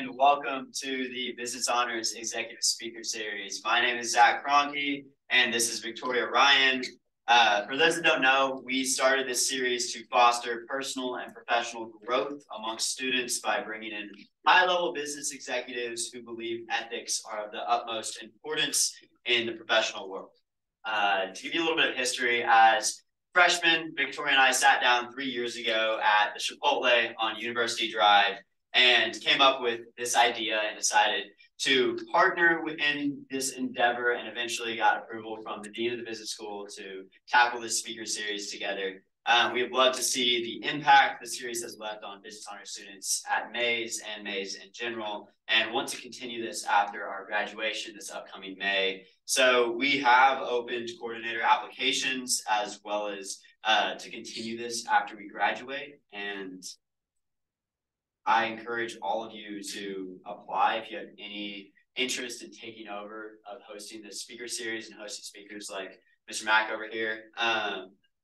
and welcome to the Business Honors Executive Speaker Series. My name is Zach Cronky, and this is Victoria Ryan. For those that don't know, we started this series to foster personal and professional growth amongst students by bringing in high-level business executives who believe ethics are of the utmost importance in the professional world. To give you a little bit of history, as freshmen, Victoria and I sat down 3 years ago at the Chipotle on University Drive and came up with this idea and decided to partner in this endeavor, and eventually got approval from the Dean of the Business School to tackle this speaker series together. We have loved to see the impact the series has left on business honors students at Mays and Mays in general, and want to continue this after our graduation this upcoming May. So we have opened coordinator applications as well as to continue this after we graduate. And I encourage all of you to apply if you have any interest in taking over of hosting this speaker series and hosting speakers like Mr. Mack over here.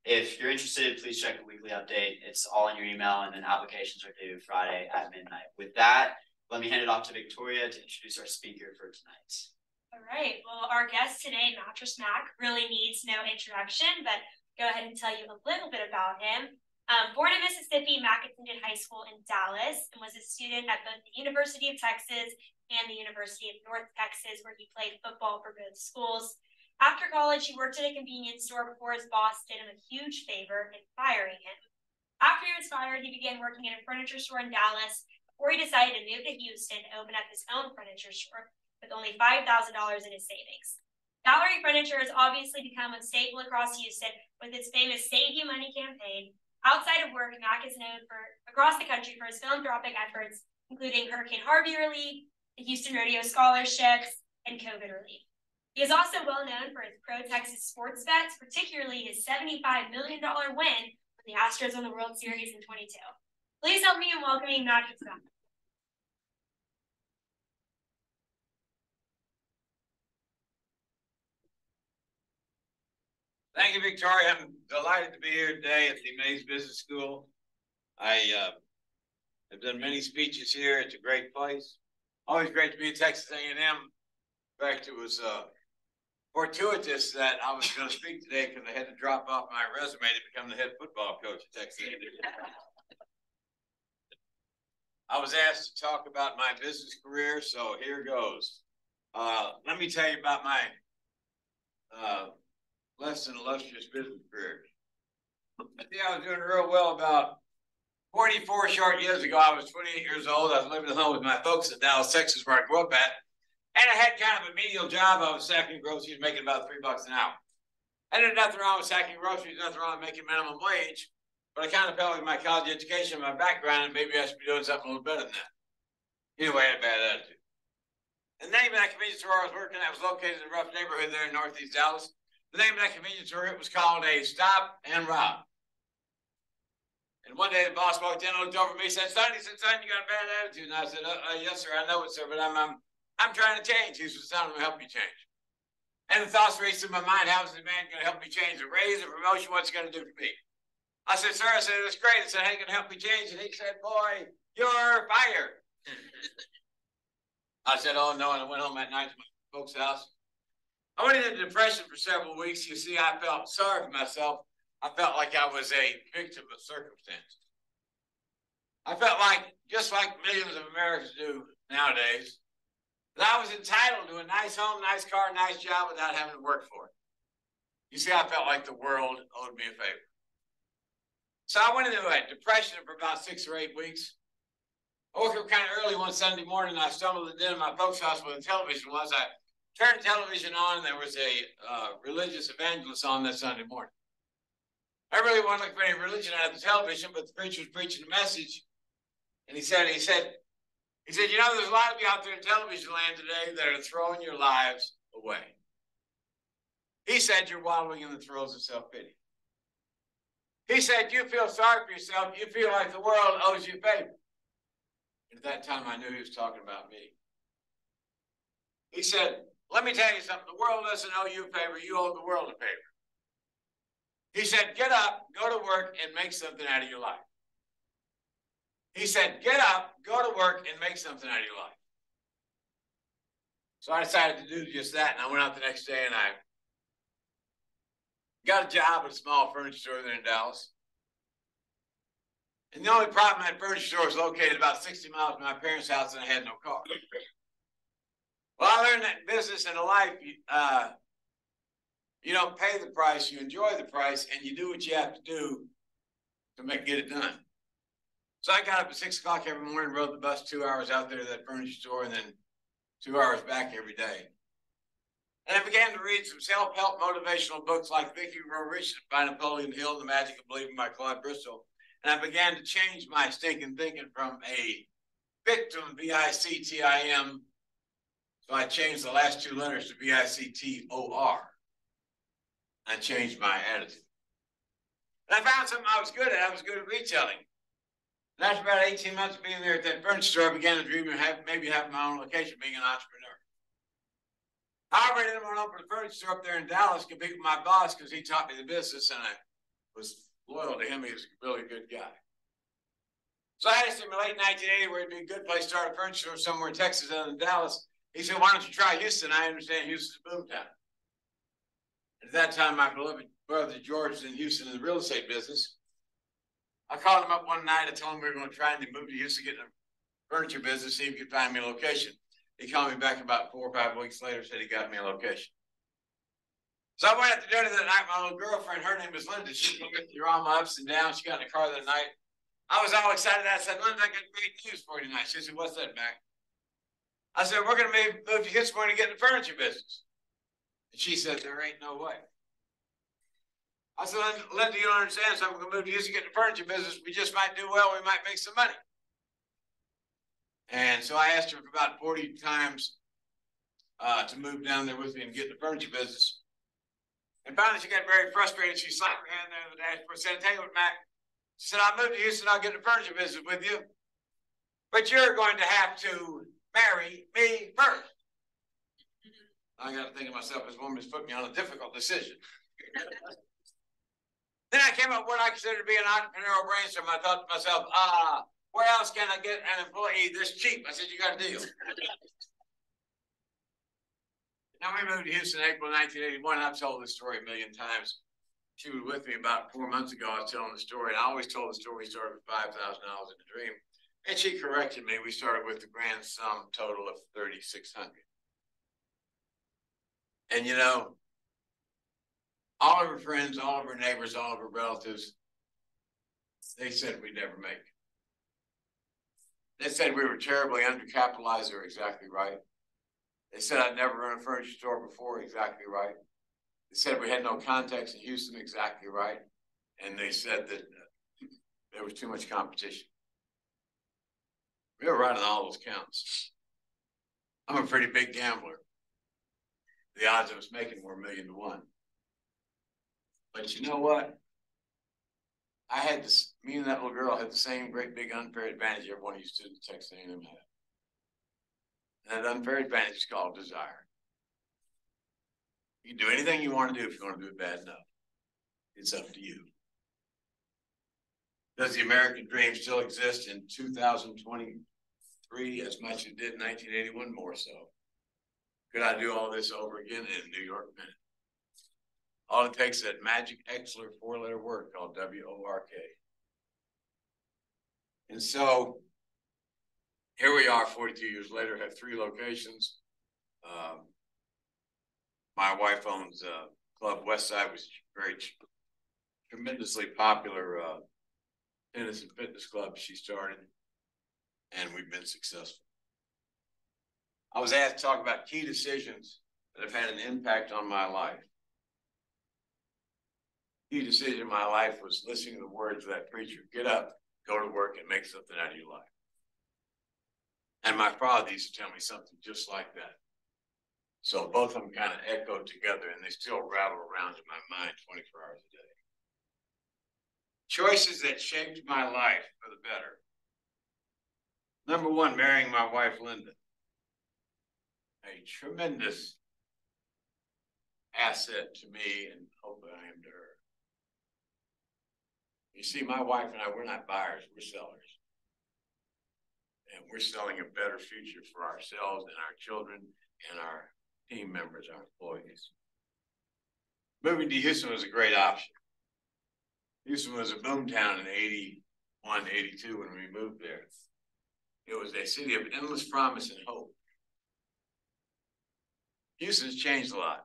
If you're interested, please check the weekly update. It's all in your email, and then applications are due Friday at midnight. With that, let me hand it off to Victoria to introduce our speaker for tonight. All right. Well, our guest today, Mattress Mack, really needs no introduction, but go ahead and tell you a little bit about him. Born in Mississippi, Mack attended high school in Dallas and was a student at both the University of Texas and the University of North Texas, where he played football for both schools. After college, he worked at a convenience store before his boss did him a huge favor in firing him. After he was fired, he began working at a furniture store in Dallas before he decided to move to Houston and open up his own furniture store with only $5,000 in his savings. Gallery Furniture has obviously become a staple across Houston with its famous Save You Money campaign. Outside of work, Mack is known across the country for his philanthropic efforts, including Hurricane Harvey relief, the Houston Rodeo scholarships, and COVID relief. He is also well known for his pro-Texas sports bets, particularly his $75 million win when the Astros won the World Series in 22. Please help me in welcoming Mattress Mack. Thank you, Victoria. I'm delighted to be here today at the Mays Business School. I have done many speeches here. It's a great place. Always great to be at Texas A&M. In fact, it was fortuitous that I was going to speak today because I had to drop off my resume to become the head football coach at Texas A&M. I was asked to talk about my business career, so here goes. Let me tell you about my less than illustrious business career. I think I was doing real well about 44 short years ago. I was 28 years old. I was living at home with my folks in Dallas, Texas, where I grew up at. And I had kind of a menial job. I was sacking groceries, making about $3 an hour. And there's nothing wrong with sacking groceries, nothing wrong with making minimum wage. But I kind of felt like my college education, my background, and maybe I should be doing something a little better than that. Anyway, I had a bad attitude. The name of that convenience store I was working at was located in a rough neighborhood there in Northeast Dallas. The name of that convenience store, it was called a Stop and Rob. And one day the boss walked in, looked over at me, said, "Son," he said, "Son, you got a bad attitude." And I said, "Yes, sir, I know it, sir, but I'm trying to change." He said, "Son, let me help you change." And the thoughts raced through my mind, how is the man going to help me change? A raise, a promotion, what's it going to do for me? I said, "Sir," I said, "that's great." I said, "How are you going to help me change?" And he said, "Boy, you're fired." I said, "Oh, no," and I went home that night to my folks' house. I went into depression for several weeks. You see, I felt sorry for myself. I felt like I was a victim of circumstances. I felt like, just like millions of Americans do nowadays, that I was entitled to a nice home, nice car, nice job without having to work for it. You see, I felt like the world owed me a favor. So I went into a depression for about 6 or 8 weeks. I woke up kind of early one Sunday morning, and I stumbled into my folks' house where the television was. I turned the television on, and there was a religious evangelist on that Sunday morning. I really wasn't looking for any religion out of the television, but the preacher was preaching a message. And he said, "You know, there's a lot of you out there in television land today that are throwing your lives away." He said, "You're wallowing in the throes of self-pity." He said, "You feel sorry for yourself. You feel like the world owes you a favor." And at that time, I knew he was talking about me. He said, "Let me tell you something. The world doesn't owe you a favor. You owe the world a favor." He said, "Get up, go to work, and make something out of your life." He said, get up, go to work, and make something out of your life. So I decided to do just that, and I went out the next day, and I got a job at a small furniture store there in Dallas. And the only problem, that furniture store was located about 60 miles from my parents' house, and I had no car. Well, I learned that business and life, you don't pay the price, you enjoy the price, and you do what you have to do to get it done. So I got up at 6 o'clock every morning, rode the bus 2 hours out there to that furniture store, and then 2 hours back every day. And I began to read some self-help motivational books like Think You Grow Rich by Napoleon Hill and The Magic of Believing by Claude Bristol. And I began to change my stinking thinking from a victim, V-I-C-T-I-M. So I changed the last 2 letters to V-I-C-T-O-R. I changed my attitude. And I found something I was good at. I was good at retailing. And after about 18 months of being there at that furniture store, I began to dream of maybe having my own location, being an entrepreneur. However, I didn't want to open a furniture store up there in Dallas, compete with my boss because he taught me the business, and I was loyal to him. He was a really good guy. So I asked him in late 1980 where it'd be a good place to start a furniture store somewhere in Texas other than Dallas. He said, why don't you try Houston? I understand Houston's a boom town. At that time, my beloved brother George was in Houston in the real estate business. I called him up one night. I told him we were going to try and move to Houston, get in the furniture business, see if he could find me a location. He called me back about 4 or 5 weeks later, said he got me a location. So I went out to dinner that night. My little girlfriend, her name was Linda. She was with all my ups and downs. She got in the car that night. I was all excited. I said, Linda, I got great news for you tonight. She said, what's that, Mac? I said, we're going to move to Houston. We're going to get in the furniture business. And she said, there ain't no way. I said, Linda, you don't understand. So we're going to move to Houston, get in the furniture business. We just might do well. We might make some money. And so I asked her for about 40 times to move down there with me and get in the furniture business. And finally, she got very frustrated. She slapped her hand there on the dashboard, said, tell you what, Mac. She said, I'll move to Houston. I'll get in the furniture business with you. But you're going to have to marry me first. I got to think of myself, this woman has put me on a difficult decision. Then I came up with what I consider to be an entrepreneurial brainstorm. I thought to myself, where else can I get an employee this cheap? I said, you got a deal. Now we moved to Houston in April 1981. I've told this story a million times. She was with me about 4 months ago. I was telling the story, and I always told the story. We started with $5,000 in a dream. And she corrected me. We started with the grand sum total of $3,600. And you know, all of her friends, all of her neighbors, all of her relatives, they said we'd never make it. They said we were terribly undercapitalized. They were exactly right. They said I'd never run a furniture store before. Exactly right. They said we had no contacts in Houston. Exactly right. And they said that there was too much competition. We were right on all those counts. I'm a pretty big gambler. The odds of us making were 1,000,000 to 1. But you know what? I had this, me and that little girl had the same great big unfair advantage everyone of you students at Texas A&M had. And that unfair advantage is called desire. You can do anything you want to do if you want to do it bad enough. It's up to you. Does the American dream still exist in 2023 as much as it did in 1981? More so. Could I do all this over again in a New York minute? All it takes is that magic excellent 4-letter word called W-O-R-K. And so here we are 42 years later, have 3 locations. My wife owns Club Westside, which is a very tremendously popular tennis and fitness club she started, and we've been successful. I was asked to talk about key decisions that have had an impact on my life. Key decision in my life was listening to the words of that preacher, get up, go to work, and make something out of your life. And my father used to tell me something just like that. So both of them kind of echoed together, and they still rattle around in my mind 24 hours a day. Choices that shaped my life for the better. Number 1, marrying my wife, Linda. A tremendous asset to me, and hope that I am to her. You see, my wife and I, we're not buyers, we're sellers. And we're selling a better future for ourselves and our children and our team members, our employees. Moving to Houston was a great option. Houston was a boom town in 81, 82 when we moved there. It was a city of endless promise and hope. Houston's changed a lot.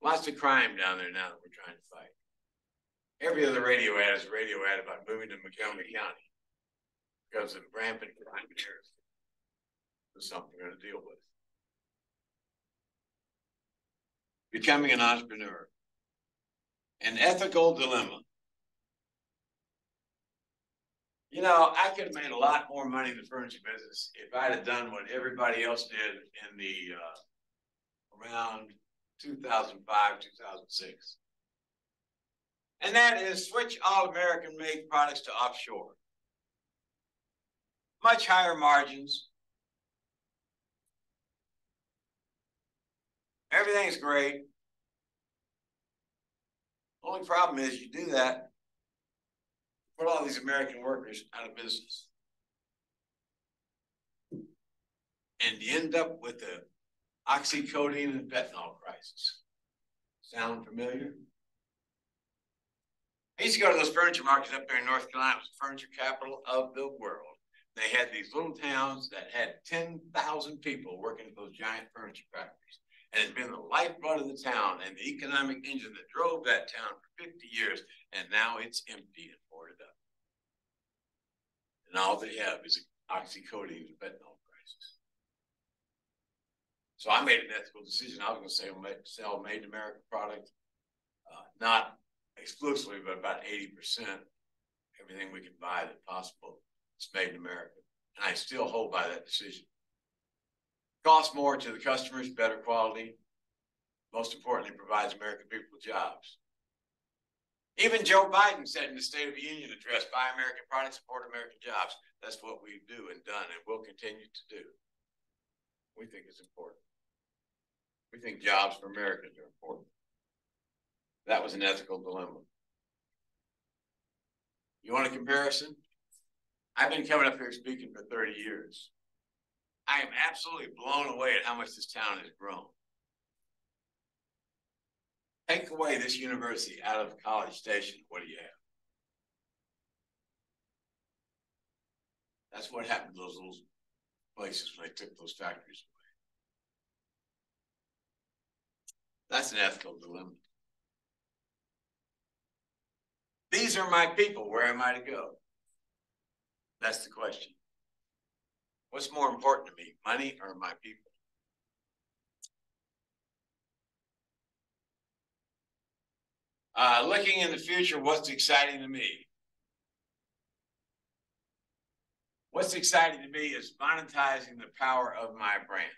Lots of crime down there now that we're trying to fight. Every other radio ad is a radio ad about moving to McIngvale County because of rampant crime here. It's something we're going to deal with. Becoming an entrepreneur. An ethical dilemma. You know, I could have made a lot more money in the furniture business if I'd have done what everybody else did in the around 2005, 2006. And that is switch all American-made products to offshore. Much higher margins. Everything's great. Only problem is you do that, put all these American workers out of business. And you end up with the oxycodone and fentanyl crisis. Sound familiar? I used to go to those furniture markets up there in North Carolina. It was the furniture capital of the world. They had these little towns that had 10,000 people working at those giant furniture factories. And it's been the lifeblood of the town and the economic engine that drove that town for 50 years. And now it's empty and boarded up. And all they have is oxycodone and fentanyl crisis. So I made an ethical decision. I was going to sell made in America product, not exclusively, but about 80%. Everything we can buy that's possible is made in America. And I still hold by that decision. Costs more to the customers, better quality. Most importantly, provides American people jobs. Even Joe Biden said in the State of the Union address, buy American products, support American jobs. That's what we do and done and will continue to do. We think it's important. We think jobs for Americans are important. That was an ethical dilemma. You want a comparison? I've been coming up here speaking for 30 years. I am absolutely blown away at how much this town has grown. Take away this university out of College Station, what do you have? That's what happened to those little places when they took those factories away. That's an ethical dilemma. These are my people. Where am I to go? That's the question. What's more important to me, money or my people? Looking in the future, what's exciting to me? What's exciting to me is monetizing the power of my brand.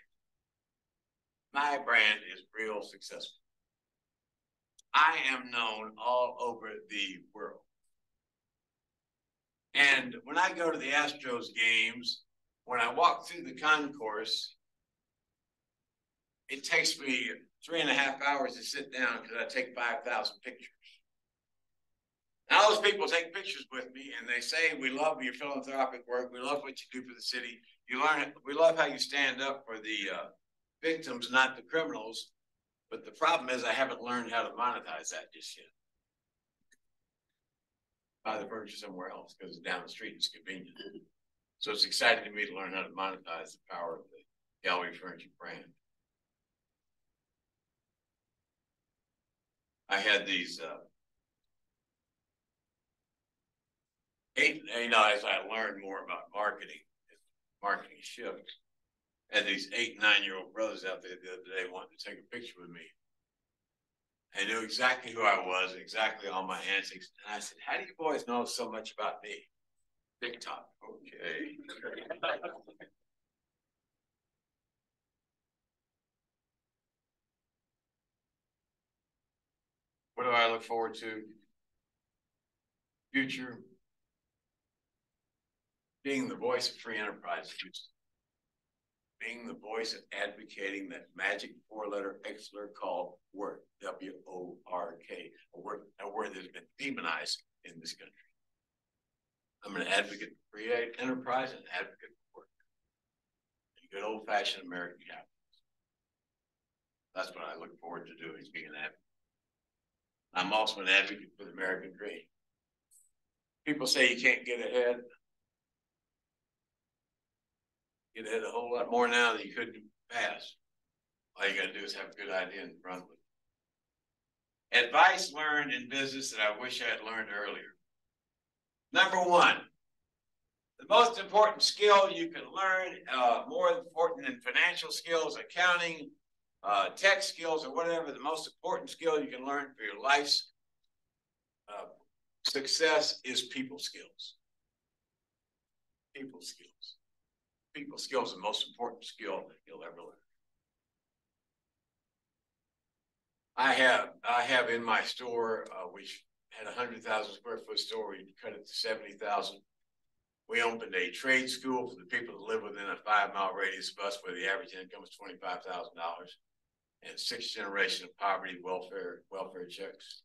My brand is real successful. I am known all over the world. And when I go to the Astros games, when I walk through the concourse, it takes me 3.5 hours to sit down because I take 5,000 pictures. Now those people take pictures with me and they say, we love your philanthropic work. We love what you do for the city. You learn it. We love how you stand up for the victims, not the criminals. But the problem is I haven't learned how to monetize that just yet. Buy the furniture somewhere else because it's down the street. It's convenient. So it's exciting to me to learn how to monetize the power of the Gallery Furniture brand. I had these as I learned more about marketing shift, I had these 8- and 9-year-old brothers out there the other day wanting to take a picture with me. They knew exactly who I was, exactly all my antics. And I said, how do you boys know so much about me? TikTok. Okay. What do I look forward to? Future. Being the voice of free enterprise. Being the voice of advocating that magic 4-letter X-letter called work, W-O-R-K, a word that has been demonized in this country. I'm an advocate for free enterprise and an advocate for work. And good old-fashioned American capitalism. That's what I look forward to doing, is being an advocate. I'm also an advocate for the American dream. People say you can't get ahead. Get ahead a whole lot more now than you could in the past. All you got to do is have a good idea and run with it. Advice learned in business that I wish I had learned earlier. Number one, the most important skill you can learn, more important than financial skills, accounting, tech skills, or whatever, the most important skill you can learn for your life's success is people skills. People skills. People skills is the most important skill that you'll ever learn. I have in my store, which had a 100,000 square foot store, we cut it to 70,000. We opened a trade school for the people that live within a 5-mile radius of us, where the average income is $25,000, and 6th generation of poverty, welfare checks.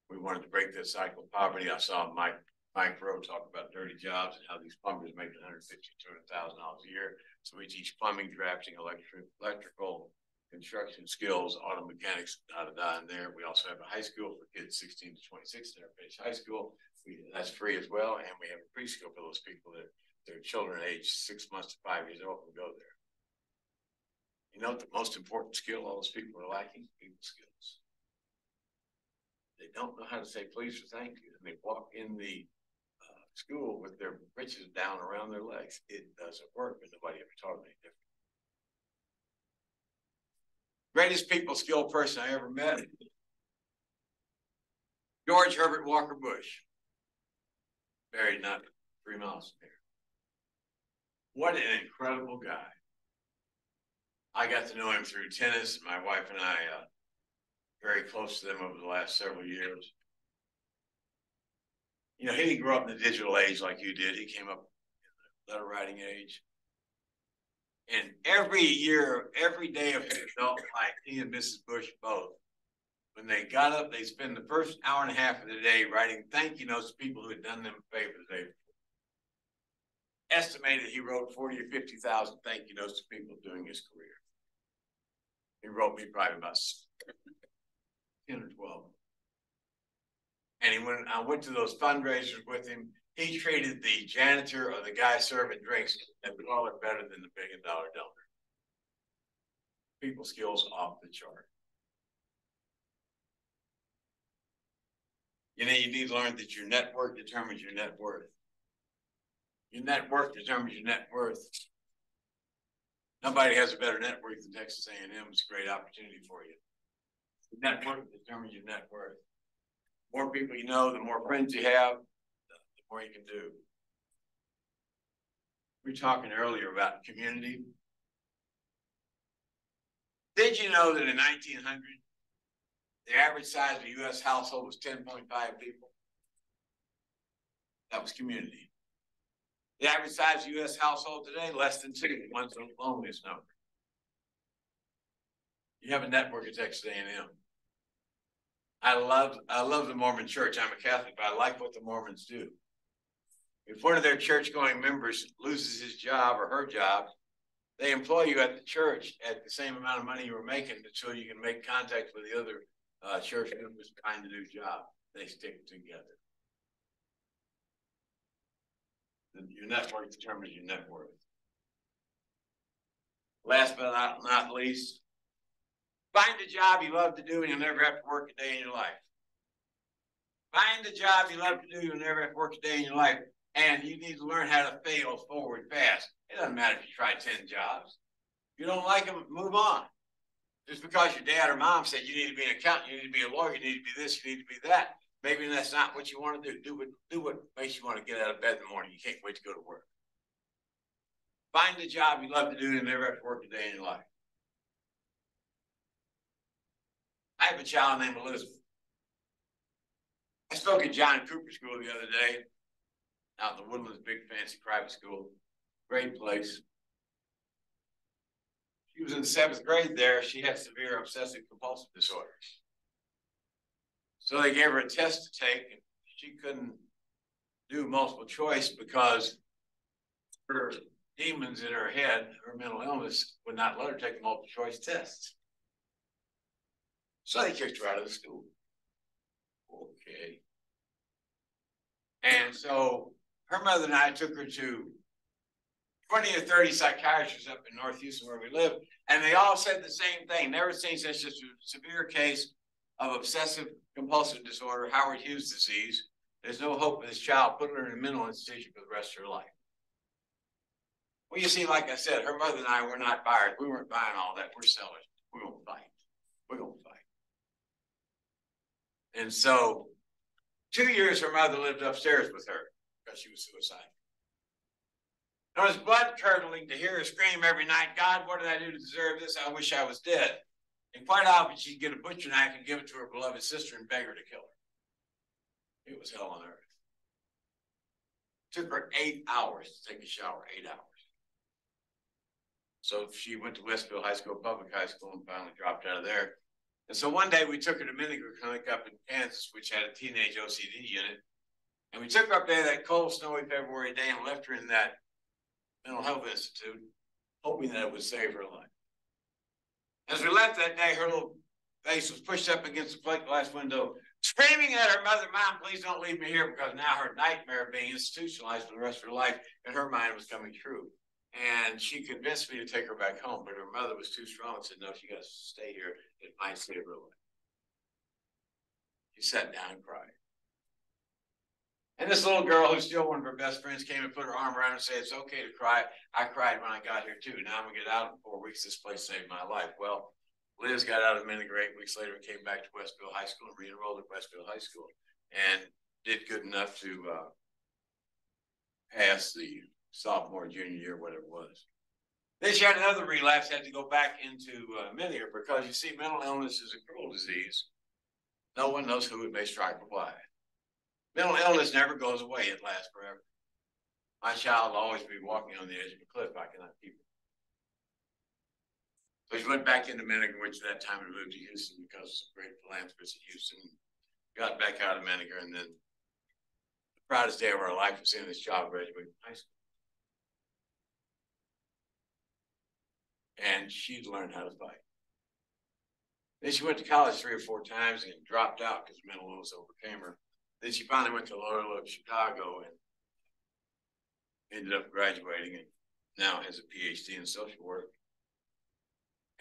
We wanted to break this cycle of poverty. I saw Mike Rowe talk about dirty jobs and how these plumbers make $150,000 to $200,000 a year. So we teach plumbing, drafting, electrical, construction skills, auto mechanics, in there. We also have a high school for kids 16 to 26 that are finished high school. That's free as well. And we have a preschool for those people that their children aged 6 months to 5 years old can go there. You know, the most important skill all those people are lacking? People skills. They don't know how to say please or thank you. And they walk in the school with their britches down around their legs. It doesn't work, and nobody ever taught them any different. Greatest people skill person I ever met, George Herbert Walker Bush, buried not 3 miles from here. What an incredible guy. I got to know him through tennis. My wife and I, very close to them over the last several years. You know, he didn't grow up in the digital age like you did. He came up in the letter writing age. And every year, every day of his adult life, he and Mrs. Bush both, when they got up, they spend the first hour and a half of the day writing thank you notes to people who had done them a favor the day before. Estimated he wrote 40 or 50,000 thank you notes to people during his career. He wrote me probably about 10 or 12. And when I went to those fundraisers with him, he treated the janitor or the guy serving drinks as $1 better than the $1 billion donor. People skills off the chart. You know, you need to learn that your network determines your net worth. Your network determines your net worth. Nobody has a better network than Texas A&M. It's a great opportunity for you. Your network determines your net worth. The more people you know, the more friends you have, the more you can do. We were talking earlier about community. Did you know that in 1900, the average size of a U.S. household was 10.5 people? That was community. The average size of a U.S. household today, less than 2. One's the loneliest number. You have a network at Texas A&M. I love the Mormon Church. I'm a Catholic, but I like what the Mormons do. If one of their church-going members loses his job or her job, they employ you at the church at the same amount of money you were making until you can make contact with the other church members trying to do a job. They stick together. Your network determines your net worth. Last but not least, find a job you love to do and you'll never have to work a day in your life. Find a job you love to do, you'll never have to work a day in your life. And you need to learn how to fail forward fast. It doesn't matter if you try 10 jobs. If you don't like them, move on. Just because your dad or mom said you need to be an accountant, you need to be a lawyer, you need to be this, you need to be that. Maybe that's not what you want to do. Do what makes you want to get out of bed in the morning. You can't wait to go to work. Find a job you love to do and never have to work a day in your life. I have a child named Elizabeth. I spoke at John Cooper School the other day, out in the Woodlands, big fancy private school. Great place. She was in the 7th grade there. She had severe obsessive compulsive disorder. So they gave her a test to take, and she couldn't do multiple choice because her demons in her head, her mental illness, would not let her take the multiple choice tests. So they kicked her out of the school. Okay. And so her mother and I took her to 20 or 30 psychiatrists up in North Houston where we live, and they all said the same thing. Never seen such a severe case of obsessive compulsive disorder, Howard Hughes disease. There's no hope for this child. Put her in a mental institution for the rest of her life. Well, you see, like I said, her mother and I were not buyers. We weren't buying all that. We're sellers. We're going to fight. We're going to fight. And so 2 years her mother lived upstairs with her because she was suicidal. It was blood curdling to hear her scream every night, God, what did I do to deserve this? I wish I was dead. And quite often she'd get a butcher knife and give it to her beloved sister and beg her to kill her. It was hell on earth. It took her 8 hours to take a shower, 8 hours. So she went to Westville High School, public high school, and finally dropped out of there. And so one day we took her to McIngvale Clinic up in Kansas, which had a teenage OCD unit. And we took her up there that cold, snowy February day and left her in that mental health institute, hoping that it would save her life. As we left that day, her little face was pushed up against the plate glass window, screaming at her mother, Mom, please don't leave me here, because now her nightmare of being institutionalized for the rest of her life in her mind was coming true. And she convinced me to take her back home, but her mother was too strong and said, no, she got to stay here. It might save her life. She sat down and cried. And this little girl, who's still one of her best friends, came and put her arm around her and said, it's okay to cry. I cried when I got here too. Now I'm gonna get out in 4 weeks. This place saved my life. Well, Liz got out of McIngvale 8 weeks later and came back to Westville High School and re-enrolled at Westville High School and did good enough to pass the sophomore, junior year, whatever it was. Then she had another relapse, had to go back into McIngvale because you see, mental illness is a cruel disease. No one knows who it may strike or why. Mental illness never goes away. It lasts forever. My child will always be walking on the edge of a cliff. I cannot keep it. So she went back into McIngvale, which at that time had moved to Houston because of some great philanthropists in Houston. Got back out of McIngvale, and then the proudest day of our life was seeing this child graduate from high school. And she'd learned how to fight. Then she went to college 3 or 4 times and dropped out because mental illness overcame her. Then she finally went to Loyola of Chicago and ended up graduating and now has a PhD in social work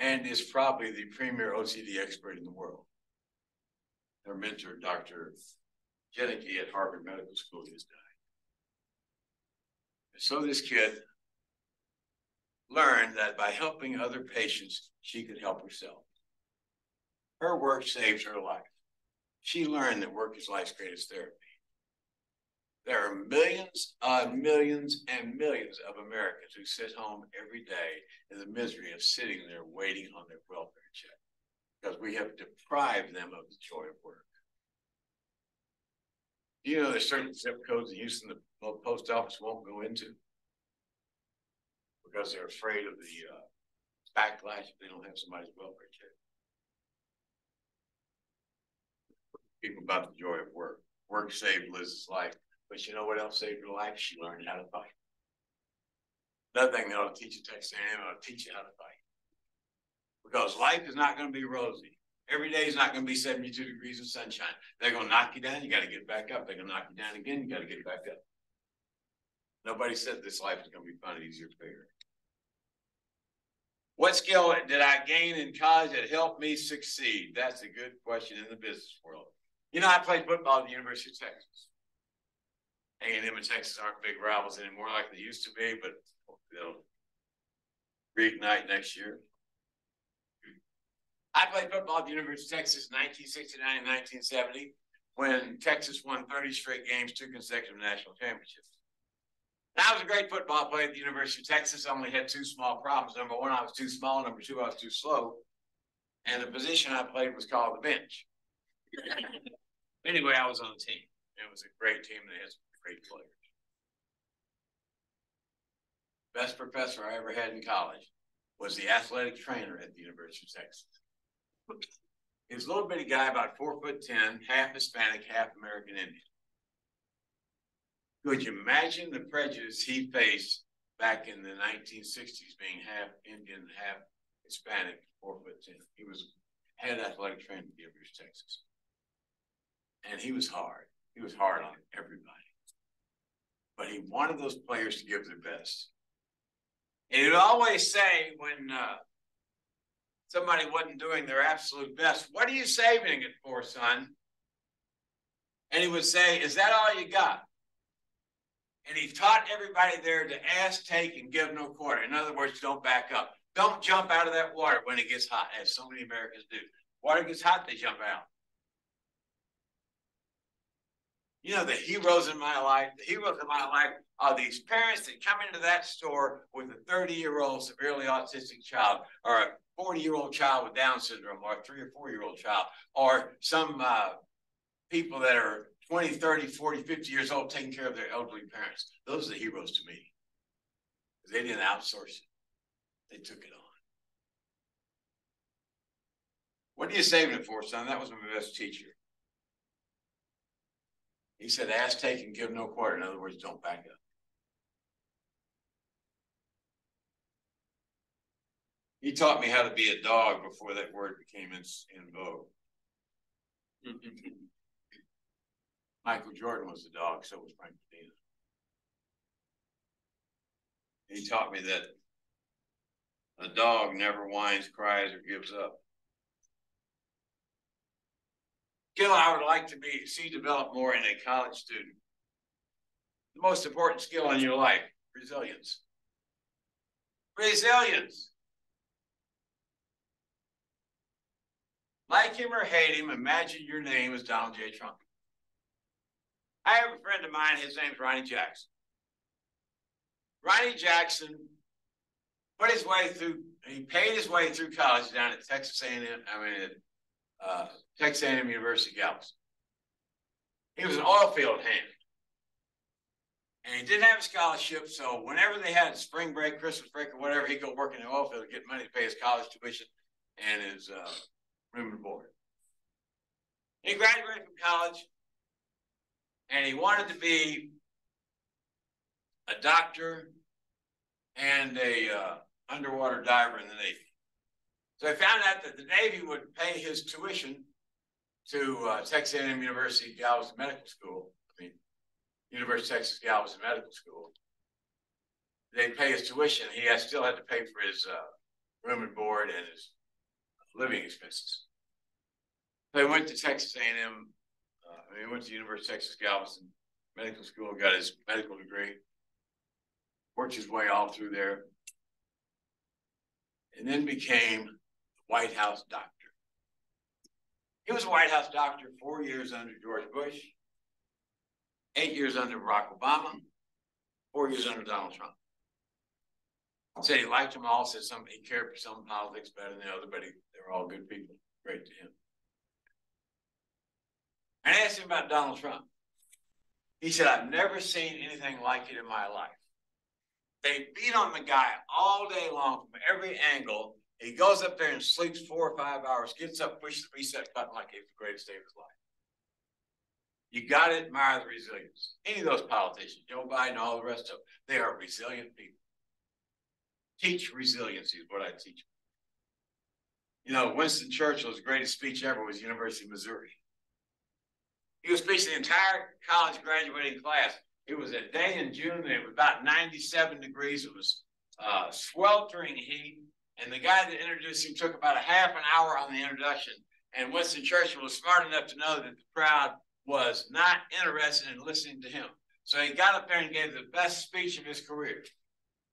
and is probably the premier OCD expert in the world. Her mentor, Dr. Jenneke at Harvard Medical School, has died. And so this kid learned that by helping other patients, she could help herself. Her work saved her life. She learned that work is life's greatest therapy. There are millions and millions of Americans who sit home every day in the misery of sitting there waiting on their welfare check because we have deprived them of the joy of work. You know, there's certain zip codes in Houston the post office won't go into because they're afraid of the backlash if they don't have somebody's welfare check. People about the joy of work. Work saved Liz's life. But you know what else saved her life? She learned how to fight. Another thing they ought to teach you, Texas A&M, ought to teach you how to fight. Because life is not going to be rosy. Every day is not going to be 72 degrees of sunshine. They're going to knock you down, you got to get back up. They're going to knock you down again, you got to get back up. Nobody said this life is going to be fun, easier, bigger. What skill did I gain in college that helped me succeed? That's a good question in the business world. You know, I played football at the University of Texas. AandM and Texas aren't big rivals anymore like they used to be, but they'll reignite next year. I played football at the University of Texas in 1969 and 1970 when Texas won 30 straight games, 2 consecutive national championships. Now, I was a great football player at the University of Texas. I only had 2 small problems. Number 1, I was too small. Number 2, I was too slow. And the position I played was called the bench. Anyway, I was on the team. It was a great team that has great players. Best professor I ever had in college was the athletic trainer at the University of Texas. He was a little bitty guy, about 4'10", half Hispanic, half American Indian. Could you imagine the prejudice he faced back in the 1960s, being half Indian, half Hispanic, 4'10"? He was head athletic trainer at University of Texas. And he was hard. He was hard on everybody. But he wanted those players to give their best. And he would always say when somebody wasn't doing their absolute best, "What are you saving it for, son?" And he would say, "Is that all you got?" And he taught everybody there to ask, take, and give no quarter. In other words, don't back up. Don't jump out of that water when it gets hot, as so many Americans do. Water gets hot, they jump out. You know, the heroes in my life are these parents that come into that store with a 30-year-old severely autistic child, or a 40-year-old child with Down syndrome, or a 3 or 4-year-old child, or some people that are 20, 30, 40, 50 years old taking care of their elderly parents. Those are the heroes to me. They didn't outsource it. They took it on. What are you saving it for, son? That was my best teacher. He said, ask, take, and give no quarter. In other words, don't back up. He taught me how to be a dog before that word became in vogue. Michael Jordan was a dog, so was Frank Medina. He taught me that a dog never whines, cries, or gives up. Skill I would like to see develop more in a college student. The most important skill in your life, resilience. Resilience. Like him or hate him, imagine your name is Donald J. Trump. I have a friend of mine, his name's Ronnie Jackson. Ronnie Jackson he paid his way through college down at Texas A&M, Texas A&M University, Galveston. He was an oil field hand. And he didn't have a scholarship, so whenever they had spring break, Christmas break, or whatever, he'd go work in the oil field to get money to pay his college tuition and his room and board. He graduated from college, and he wanted to be a doctor and a underwater diver in the Navy. So I found out that the Navy would pay his tuition to Texas A&M University Galveston Medical School. University of Texas Galveston Medical School. They'd pay his tuition. He still had to pay for his room and board and his living expenses. So he went to Texas A&M. He went to University of Texas Galveston Medical School, got his medical degree, worked his way all through there, and then became the White House doctor. He was a White House doctor 4 years under George Bush, 8 years under Barack Obama, 4 years under Donald Trump. Said he liked them all, said he cared for some politics better than the other, but they were all good people, great to him. And I asked him about Donald Trump. He said, I've never seen anything like it in my life. They beat on the guy all day long from every angle. He goes up there and sleeps 4 or 5 hours, gets up, pushes the reset button like it was the greatest day of his life. You got to admire the resilience. Any of those politicians, Joe Biden, all the rest of them, they are resilient people. Teach resiliency is what I teach. You know, Winston Churchill's greatest speech ever was University of Missouri. He was speaking to the entire college graduating class. It was a day in June, and it was about 97 degrees. It was sweltering heat, and the guy that introduced him took about a half an hour on the introduction, and Winston Churchill was smart enough to know that the crowd was not interested in listening to him. So he got up there and gave the best speech of his career.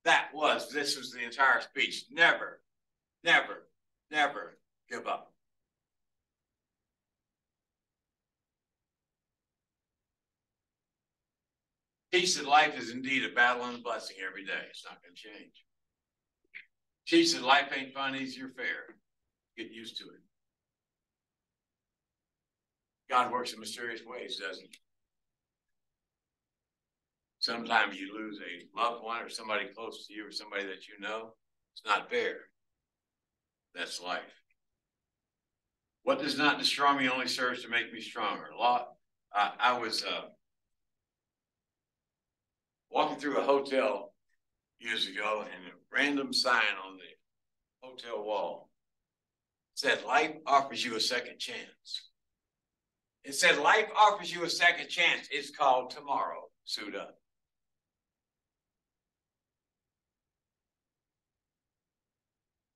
This was the entire speech. Never, never, never give up. Teach that life is indeed a battle and a blessing every day. It's not going to change. Teach that life ain't fun, easy, or fair. Get used to it. God works in mysterious ways, doesn't he? Sometimes you lose a loved one or somebody close to you or somebody that you know. It's not fair. That's life. What does not destroy me only serves to make me stronger. I was walking through a hotel years ago, and a random sign on the hotel wall said, "Life offers you a second chance." It said, "Life offers you a second chance. It's called tomorrow. Suit up."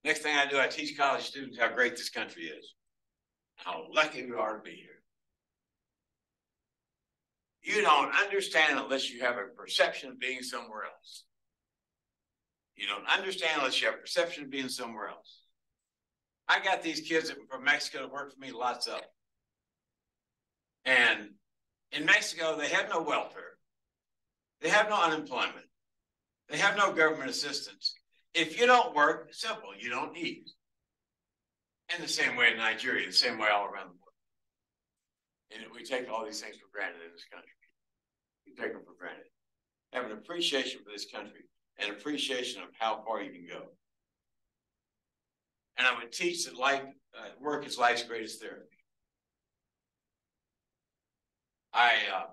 Next thing I do, I teach college students how great this country is, how lucky we are to be here. You don't understand unless you have a perception of being somewhere else. You don't understand unless you have a perception of being somewhere else. I got these kids from Mexico that work for me, lots of them. And in Mexico, they have no welfare. They have no unemployment. They have no government assistance. If you don't work, simple, you don't eat. And the same way in Nigeria, the same way all around the world. And we take all these things for granted in this country. We take them for granted. Have an appreciation for this country, an appreciation of how far you can go. And I would teach that work is life's greatest therapy. I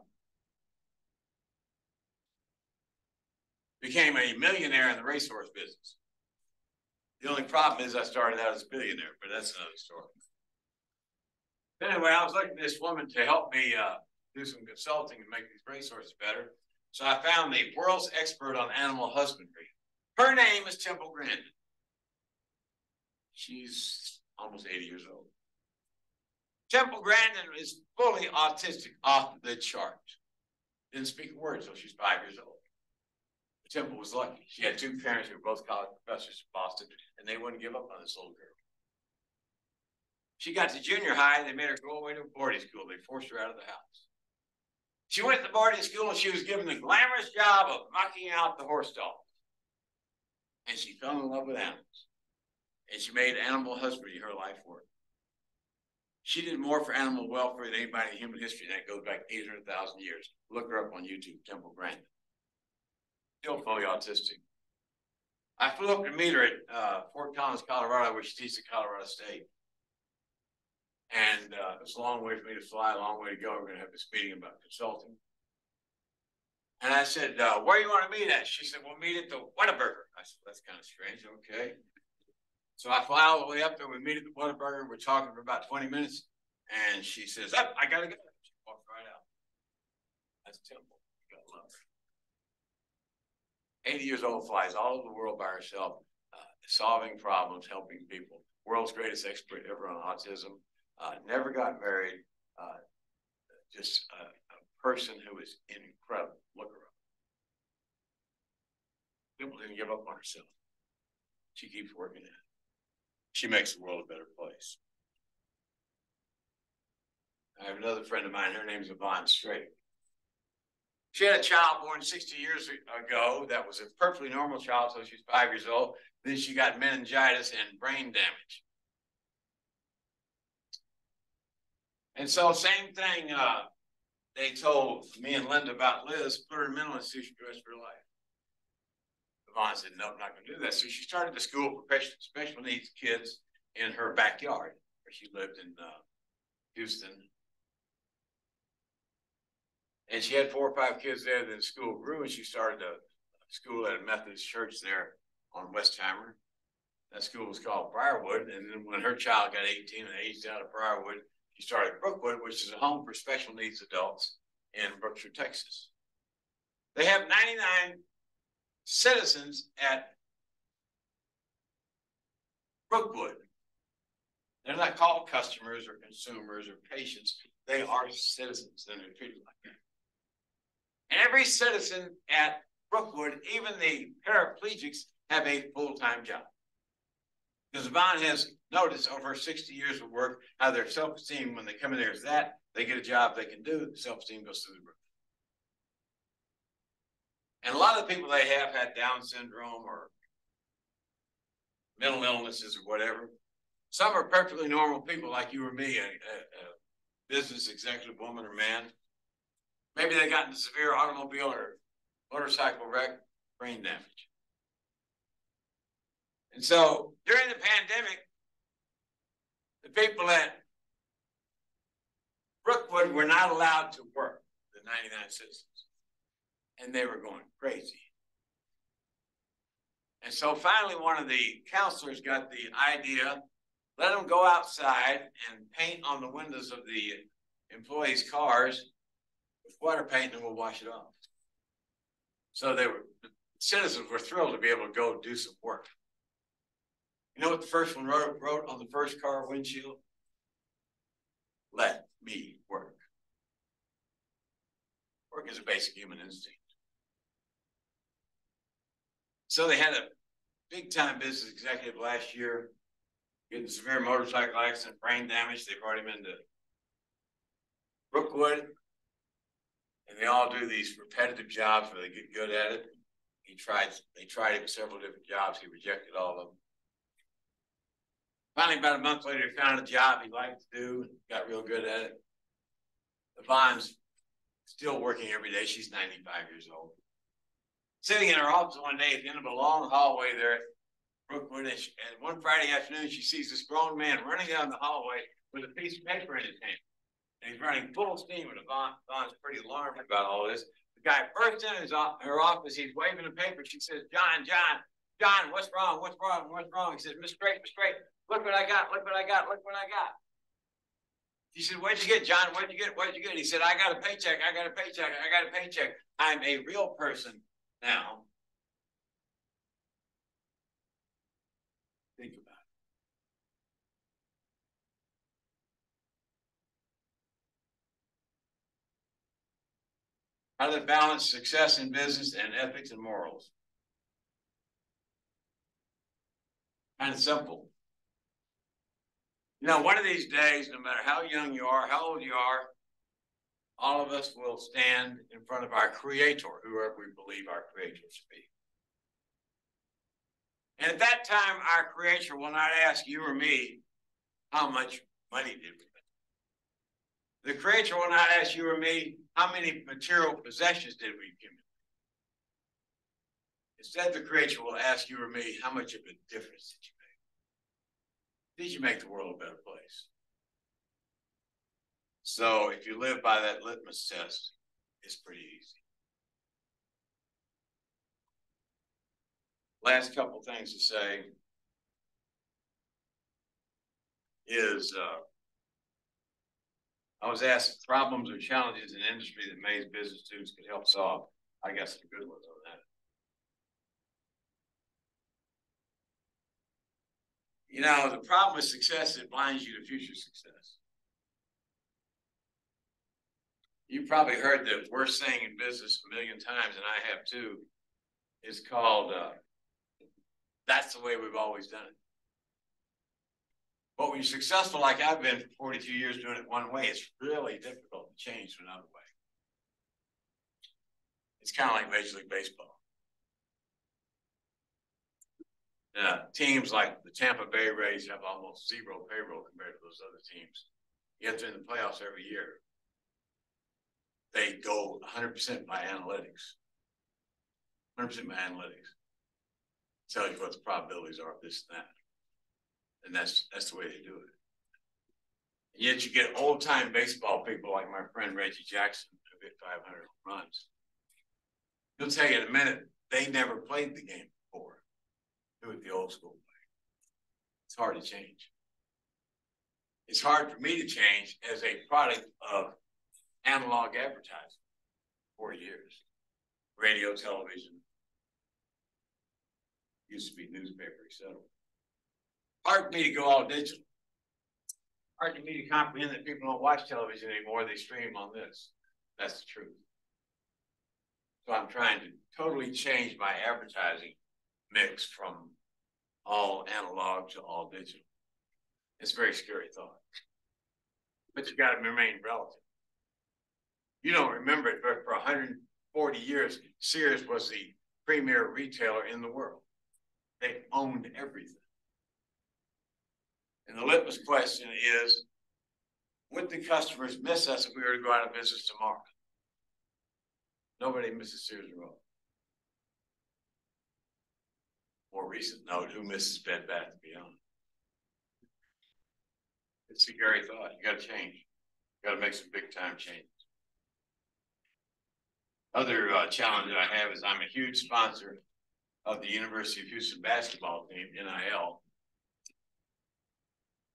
became a millionaire in the racehorse business. The only problem is I started out as a billionaire, but that's another story. Anyway, I was looking at this woman to help me do some consulting and make these racehorses better. So I found the world's expert on animal husbandry. Her name is Temple Grandin. She's almost 80 years old. Temple Grandin is fully autistic, off the chart. Didn't speak a word until she was 5 years old. Temple was lucky. She had two parents who were both college professors in Boston, and they wouldn't give up on this little girl. She got to junior high, they made her go away to a boarding school. They forced her out of the house. She went to boarding school, and she was given the glamorous job of mucking out the horse stalls. And she fell in love with animals. And she made animal husbandry her life work. She did more for animal welfare than anybody in human history, and that goes back 800,000 years. Look her up on YouTube, Temple Grandin. Still fully autistic. I flew up to meet her at Fort Collins, Colorado, where she teaches at Colorado State. And it's a long way for me to fly, a long way to go. We're going to have this meeting about consulting. And I said, where do you want to meet at? She said, we'll meet at the Whataburger. I said, that's kind of strange. Okay. So I fly all the way up there. We meet at the Whataburger. We're talking for about 20 minutes. And she says, oh, I got to go. She walked right out. That's Temple. You got to love her. 80 years old, flies all over the world by herself, solving problems, helping people. World's greatest expert ever on autism. Never got married. Just a person who is incredible. Look her up. People didn't give up on herself. She keeps working at it. She makes the world a better place. I have another friend of mine. Her name is Yvonne Strait. She had a child born 60 years ago that was a perfectly normal child until she was 5 years old. Then she got meningitis and brain damage. And so same thing they told me and Linda about Liz, put her in a mental institution for the rest of her life. Yvonne said, no, I'm not going to do that. So she started the school for special needs kids in her backyard, where she lived in Houston. And she had 4 or 5 kids there. Then the school grew, and she started a school at a Methodist church there on Westheimer. That school was called Briarwood. And then when her child got 18 and aged out of Briarwood, she started Brookwood, which is a home for special needs adults in Brookshire, Texas. They have 99 citizens at Brookwood. They're not called customers or consumers or patients. They are citizens, and they're treated like that. And every citizen at Brookwood, even the paraplegics, have a full-time job. Because Yvonne has noticed over her 60 years of work how their self-esteem, when they come in there, is that they get a job they can do, self-esteem goes through the roof. And a lot of the people they have had Down syndrome or mental illnesses or whatever. Some are perfectly normal people like you or me, a business executive woman or man. Maybe they got in a severe automobile or motorcycle wreck, brain damage. And so during the pandemic, the people at Brookwood were not allowed to work, the 99 citizens. and they were going crazy. And so finally, one of the counselors got the idea, let them go outside and paint on the windows of the employees' cars with water paint, and we'll wash it off. So the citizens were thrilled to be able to go do some work. You know what the first one wrote on the first car windshield? Let me work. Work is a basic human instinct. So they had a big-time business executive last year getting severe motorcycle accident, brain damage. They brought him into Brookwood, and they all do these repetitive jobs where they get good at it. They tried him several different jobs. He rejected all of them. Finally, about a month later, he found a job he liked to do, got real good at it. Yvonne's still working every day. She's 95 years old. Sitting in her office one day at the end of a long hallway there at Brookwood, and one Friday afternoon, she sees this grown man running down the hallway with a piece of paper in his hand. And he's running full steam, and Yvonne's pretty alarmed about all this. The guy bursts in her office. He's waving a paper. She says, John, what's wrong? What's wrong? What's wrong? He says, Miss Straight, look what I got. Look what I got. Look what I got. He said, what'd you get, John? What'd you get? What'd you get? He said, I got a paycheck. I got a paycheck. I got a paycheck. I'm a real person now. Think about it. How to balance success in business and ethics and morals. Kind of simple. You know, one of these days, no matter how young you are, how old you are, all of us will stand in front of our Creator, whoever we believe our Creator to be. And at that time, our Creator will not ask you or me, how much money did we make? The Creator will not ask you or me, how many material possessions did we accumulate? Instead, the Creator will ask you or me, how much of a difference did you make? Did you make the world a better place? So if you live by that litmus test, it's pretty easy. Last couple things to say is I was asked problems or challenges in industry that May's business students could help solve. I guess some good ones on that. You know, the problem with success is it blinds you to future success. You probably heard the worst saying in business a million times, and I have too. It's called, that's the way we've always done it. But when you're successful, like I've been for 42 years doing it one way, it's really difficult to change to another way. It's kind of like Major League Baseball. Teams like the Tampa Bay Rays have almost zero payroll compared to those other teams. Yet they're in the playoffs every year. They go 100% by analytics. 100% by analytics. Tells you what the probabilities are of this and that. And that's the way they do it. And yet you get old-time baseball people like my friend Reggie Jackson, who hit 500 runs. He'll tell you in a minute, they never played the game before. Do it the old school way. It's hard to change. It's hard for me to change as a product of analog advertising. 40 years. Radio, television. Used to be newspaper, etc. Hard for me to go all digital. Hard for me to comprehend that people don't watch television anymore. They stream on this. That's the truth. So I'm trying to totally change my advertising mix from all analog to all digital. It's a very scary thought. But you got to remain relative. You don't remember it, but for 140 years, Sears was the premier retailer in the world. They owned everything. And the litmus question is, would the customers miss us if we were to go out of business tomorrow? Nobody misses Sears Row. More recent note, who misses Bed Bath & Beyond? It's a scary thought. You got to change. You got to make some big time changes. other challenge that I have is I'm a huge sponsor of the University of Houston basketball team, NIL.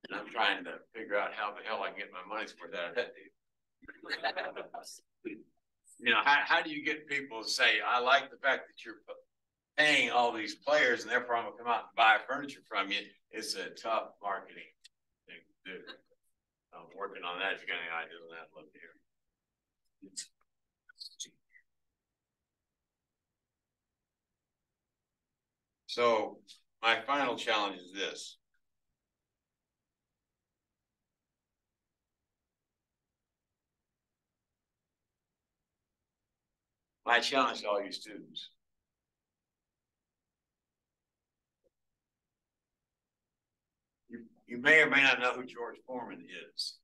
And I'm trying to figure out how the hell I can get my money's worth out of that deal. You know, how do you get people to say, I like the fact that you're paying all these players and therefore I'm gonna come out and buy furniture from you? It's a tough marketing thing to do. I'm working on that. If you got any ideas on that, I'd love to hear. So my final challenge is this. My challenge to all you students. You may or may not know who George Foreman is.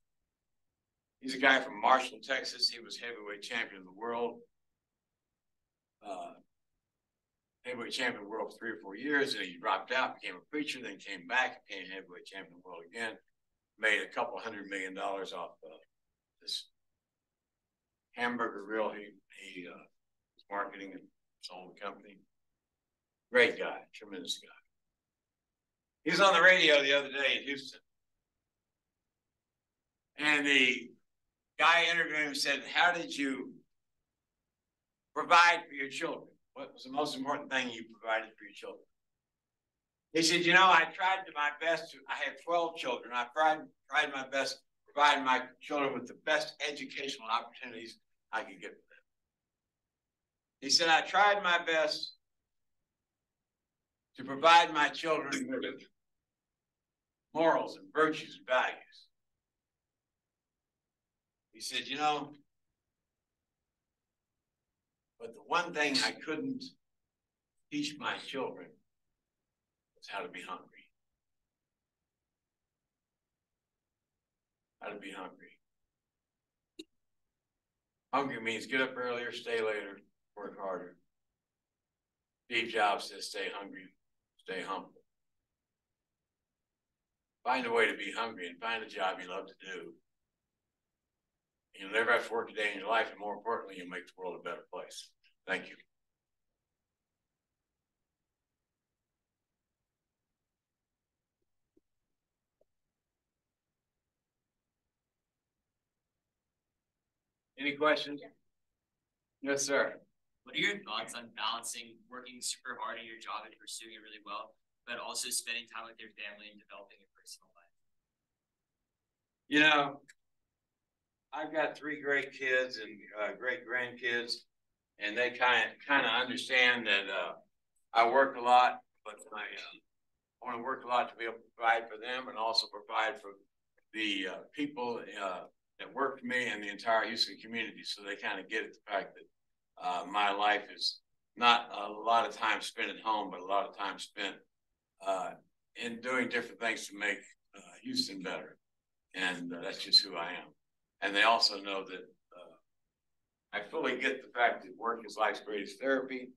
He's a guy from Marshall, Texas. He was heavyweight champion of the world. Heavyweight champion of the world for 3 or 4 years, and he dropped out, became a preacher, then came back, became heavyweight champion of the world again, made a couple $100 million off this hamburger grill he was marketing and sold the company. Great guy, tremendous guy. He was on the radio the other day in Houston. And the guy interviewing him said, how did you provide for your children? What was the most important thing you provided for your children? He said, you know, I tried my best I have 12 children. I tried my best to provide my children with the best educational opportunities I could give them. He said, I tried my best to provide my children with morals and virtues and values. He said, you know, but the one thing I couldn't teach my children was how to be hungry. How to be hungry. Hungry means get up earlier, stay later, work harder. Steve Jobs says stay hungry, stay humble. Find a way to be hungry and find a job you love to do. You'll never have to work a day in your life, and more importantly, you'll make the world a better place. Thank you. Any questions? Yes, sir. What are your thoughts on balancing working super hard at your job and pursuing it really well, but also spending time with your family and developing a personal life? You know, I've got 3 great kids and great grandkids, and they kind of understand that I work a lot, but I want to work a lot to be able to provide for them and also provide for the people that work for me and the entire Houston community. So they kind of get it, the fact that my life is not a lot of time spent at home, but a lot of time spent in doing different things to make Houston better. And that's just who I am. And they also know that I fully get the fact that work is life's greatest therapy.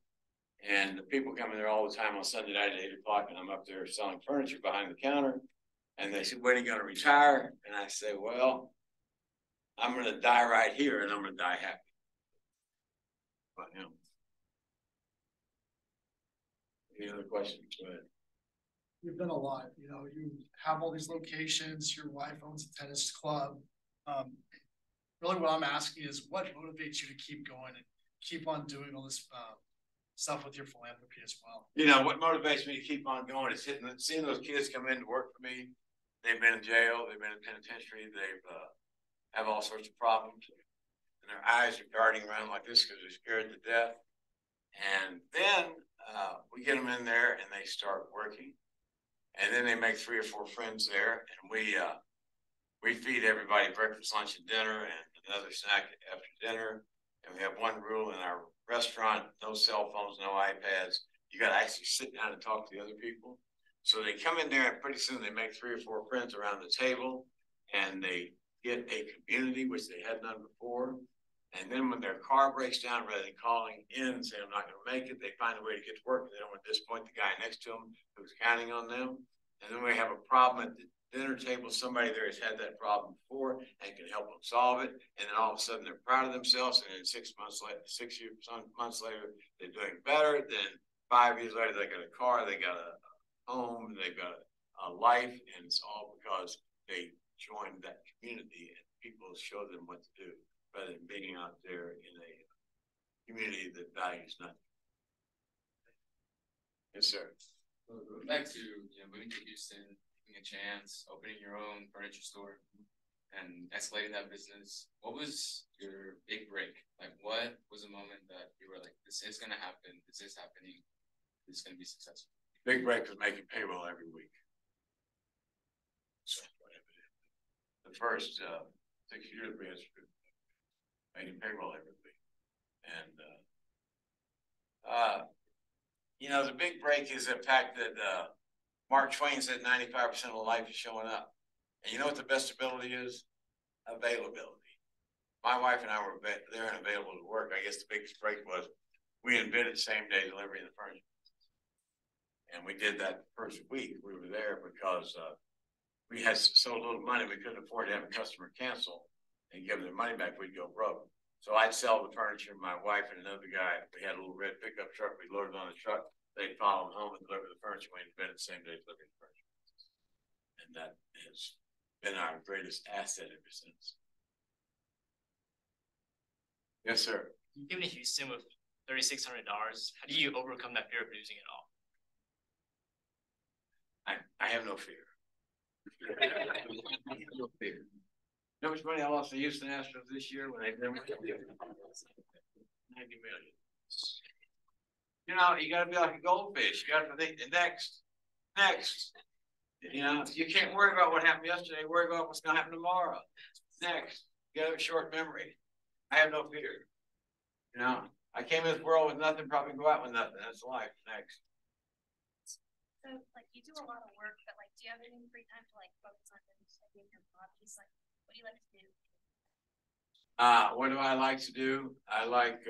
And the people come in there all the time on Sunday night at 8 o'clock, and I'm up there selling furniture behind the counter. And they say, when are you going to retire? And I say, well, I'm going to die right here, and I'm going to die happy. But, you know. Any other questions? Go ahead. You've done a lot. You know, you have all these locations. Your wife owns a tennis club. Really what I'm asking is what motivates you to keep going and keep on doing all this stuff with your philanthropy as well? You know, what motivates me to keep on going is seeing those kids come in to work for me. They've been in jail. They've been in penitentiary. They've have all sorts of problems. And their eyes are darting around like this because they're scared to death. And then we get them in there and they start working. And then they make 3 or 4 friends there. And we feed everybody breakfast, lunch, and dinner, and another snack after dinner. And we have one rule in our restaurant: no cell phones, no iPads. You got to actually sit down and talk to the other people. So they come in there, and pretty soon they make 3 or 4 friends around the table, and they get a community which they had none before. And then when their car breaks down, rather than calling in and saying, I'm not going to make it, they find a way to get to work. They don't want to disappoint the guy next to them who's counting on them. And then we have a problem at the dinner table, somebody there has had that problem before and can help them solve it. And then all of a sudden they're proud of themselves. And then 6 months later, 6 months later, they're doing better. Then 5 years later, they got a car, they got a home, they've got a life. And it's all because they joined that community and people show them what to do rather than being out there in a community that values nothing. Yes, sir. Back to moving to Houston, taking a chance, opening your own furniture store, and escalating that business. What was your big break? Like, what was a moment that you were like, "This is gonna happen. This is happening. This is gonna be successful"? Big break was making payroll every week. So, the first 6 years we had making payroll every week, and the big break is the fact that Mark Twain said 95% of life is showing up. And you know what the best ability is? Availability. My wife and I were there and available to work. I guess the biggest break was we invented same-day delivery in the furniture. And we did that the first week. We were there because we had so little money we couldn't afford to have a customer cancel and give them their money back. We'd go broke. So I'd sell the furniture. My wife and another guy, we had a little red pickup truck. We loaded on the truck. They'd follow them home and deliver the furniture. We invented same-day delivery in the furniture. And that has been our greatest asset ever since. Yes, sir. Given to Houston with $3,600, how do you overcome that fear of losing it all? I have no fear. No fear. You know how much money I lost to Houston Astros this year when they did $90 million. You got to be like a goldfish. You got to think the next. You can't worry about what happened yesterday. Worry about what's going to happen tomorrow. Next. You got to have a short memory. I have no fear. I came in this world with nothing, probably go out with nothing. That's life. Next. So, you do a lot of work, but, do you have any free time to, focus on studying your hobbies? What do you like to do? What do I like to do? I like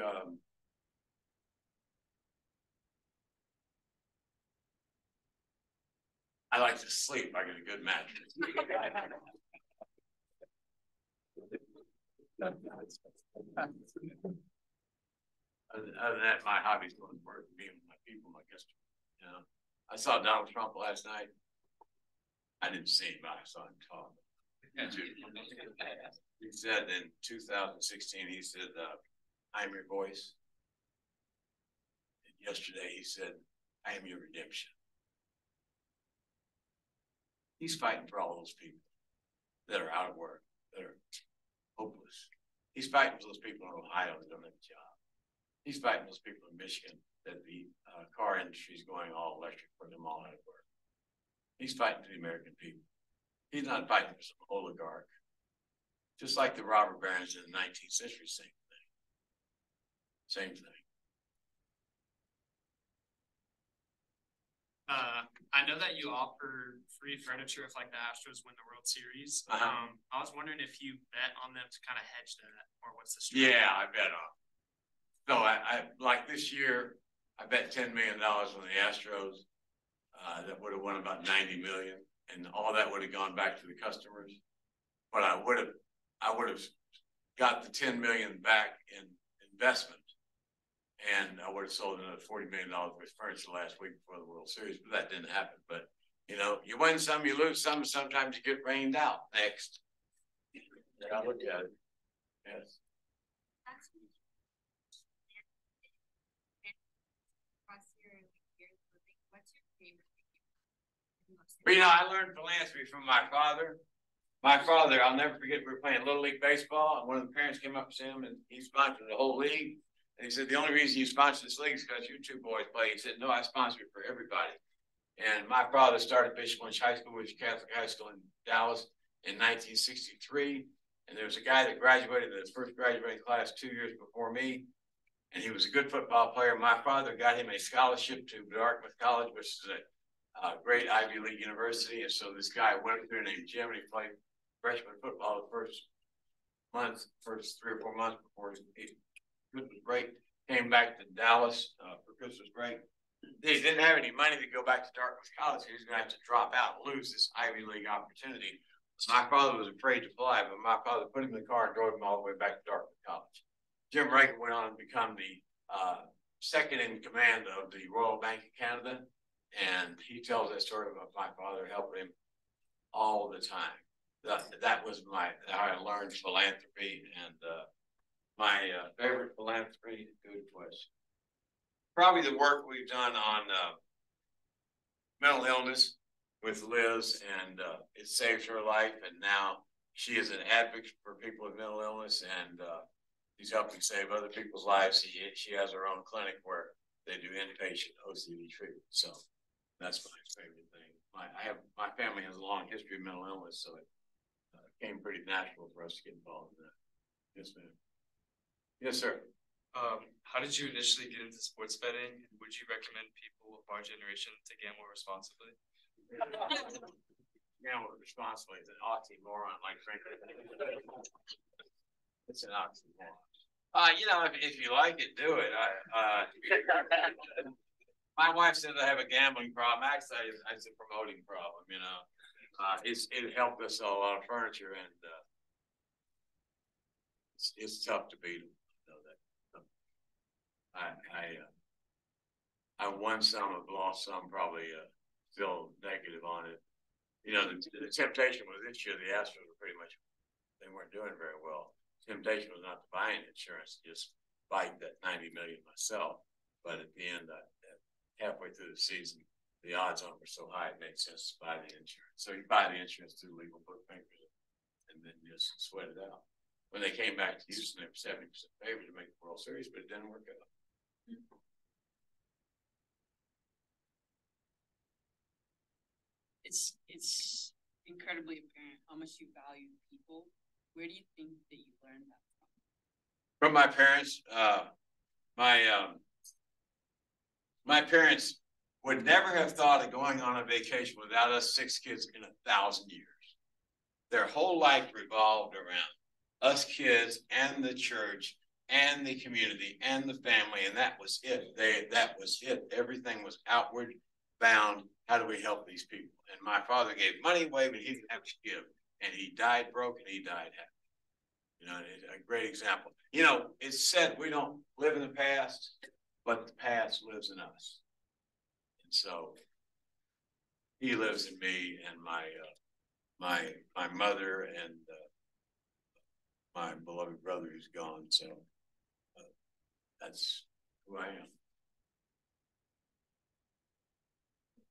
to sleep. I get a good mattress. Other than that, my hobby's going to work, being with my people, my customers. I saw Donald Trump last night. I didn't see him, but I saw him talk. He said in 2016, he said, "I'm your voice." And yesterday he said, "I am your redemption." He's fighting for all those people that are out of work, that are hopeless. He's fighting for those people in Ohio that don't have a job. He's fighting for those people in Michigan that the car industry is going all electric for them all out of work. He's fighting for the American people. He's not fighting for some oligarch. Just like the robber barons in the 19th century, same thing. Same thing. I know that you offer free furniture if the Astros win the World Series. Uh-huh. I was wondering if you bet on them to kind of hedge that, or what's the strategy? Yeah, I bet on. So I like this year, I bet $10 million on the Astros. That would have won about $90 million, and all that would have gone back to the customers. But I would have got the $10 million back in investment, and I would have sold another $40 million worth of furniture last week before the World Series. But that didn't happen. But you win some, you lose some. Sometimes you get rained out. Next, I look at it. Yes. But I learned philanthropy from my father. My father, I'll never forget, we were playing Little League Baseball, and one of the parents came up to him, and he sponsored the whole league. And he said, "The only reason you sponsor this league is because you two boys play." He said, "No, I sponsor it for everybody." And my father started Bishop Lynch High School, which is a Catholic high school in Dallas, in 1963. And there was a guy that graduated, the first graduating class 2 years before me. And he was a good football player. My father got him a scholarship to Dartmouth College, which is a great Ivy League university. And so this guy went up there named Jim, and he played freshman football the first 3 or 4 months before his Christmas break. Came back to Dallas for Christmas break. he didn't have any money to go back to Dartmouth College. He was going to have to drop out and lose this Ivy League opportunity. My father was afraid to fly, but my father put him in the car and drove him all the way back to Dartmouth College. Jim Reagan went on to become the second in command of the Royal Bank of Canada, and he tells that story about my father helping him all the time. That was how I learned philanthropy, and my favorite philanthropy. Good question. Probably the work we've done on mental illness with Liz, and it saved her life, and now she is an advocate for people with mental illness, and she's helping save other people's lives. She has her own clinic where they do inpatient OCD treatment. So that's my favorite thing. My family has a long history of mental illness, so it came pretty natural for us to get involved in that. Yes, ma'am. Yes, sir. How did you initially get into sports betting? Would you recommend people of our generation to gamble responsibly? Gamble responsibly is an oxymoron, like frankly. It's an oxymoron. If you like it, do it. My wife said I have a gambling problem. Actually, it's a promoting problem. It helped us sell a lot of furniture, and it's tough to beat them. I won some, I've lost some, probably still negative on it. The temptation was this year, the Astros were they weren't doing very well. Temptation was not to buy any insurance, just bite that $90 million myself. But at the end, halfway through the season, the odds on were so high, it made sense to buy the insurance. So you buy the insurance through legal bookmakers and then just sweat it out. When they came back to Houston, they were 70% favored to make the World Series, but it didn't work out. It's incredibly apparent how much you value people. Where do you think that you learned that from? From my parents. My parents would never have thought of going on a vacation without us 6 kids in 1,000 years. Their whole life revolved around us kids and the church and the community and the family, and that was it. That was it. Everything was outward bound. How do we help these people? And my father gave money away, but he didn't have to give. And he died broke and he died happy. A great example. It's said we don't live in the past, but the past lives in us. And so he lives in me and my mother and my beloved brother who's gone. So that's who I am.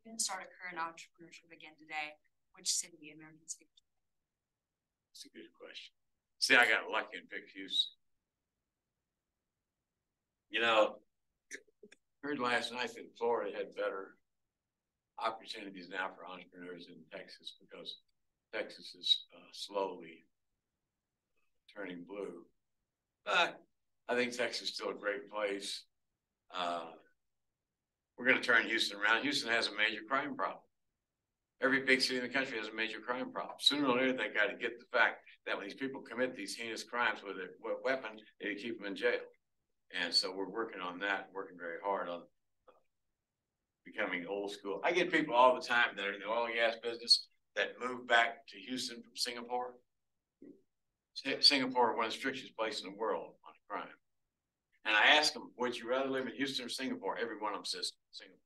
You're going to start a career in entrepreneurship again today. Which city in American State? That's a good question. See, I got lucky and picked Houston. Heard last night that Florida had better opportunities now for entrepreneurs in Texas because Texas is slowly turning blue. But I think Texas is still a great place. We're going to turn Houston around. Houston has a major crime problem. Every big city in the country has a major crime problem. Sooner or later, they got to get the fact that when these people commit these heinous crimes with a weapon, they keep them in jail. And so we're working on that, working very hard on becoming old school. I get people all the time that are in the oil and gas business that move back to Houston from Singapore. Singapore is one of the strictest places in the world on crime. And I ask them, would you rather live in Houston or Singapore? Every one of them says Singapore.